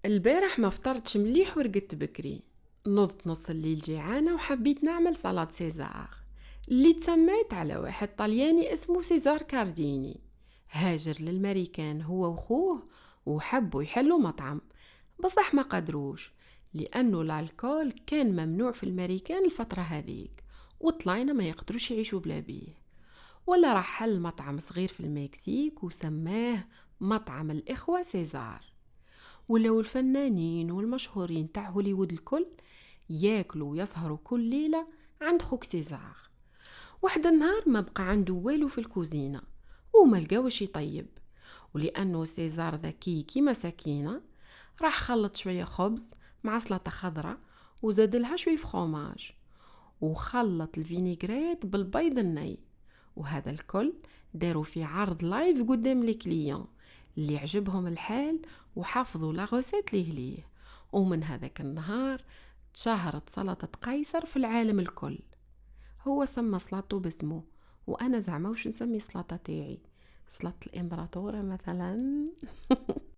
البارح ما فطرتش مليح ورقدت بكري. نضت نص الليل جيعانة وحبيت نعمل سلطة سيزار اللي تسميت على واحد طلياني اسمه سيزار كارديني. هاجر للمريكان هو وخوه وحبوا يحلوا مطعم، بصح ما قدروش لأنه الالكول كان ممنوع في المريكان الفترة هذيك، وطلعنا ما يقدروش يعيشوا بلا بيه. ولا راح حل مطعم صغير في المكسيك وسماه مطعم الإخوة سيزار. ولو الفنانين والمشهورين تاع هوليوود الكل ياكلوا ويسهروا كل ليلة عند خوك سيزار. واحد النهار ما بقى عنده والو في الكوزينة وما لقاوش يطيب، ولأنه سيزار ذكي كيما سكينة راح خلط شوية خبز مع سلطة خضرة وزاد لها شوية فخوماج وخلط الفينيغريت بالبيض الني، وهذا الكل داروا في عرض لايف قدام لي كليون اللي عجبهم الحال وحافظوا لا غوسيت ليه. ومن هذاك النهار تشهرت سلطة قيصر في العالم الكل. هو سمى سلطته باسمه، وانا زعما وش نسمي سلطة تاعي؟ سلطة الامبراطورة مثلا.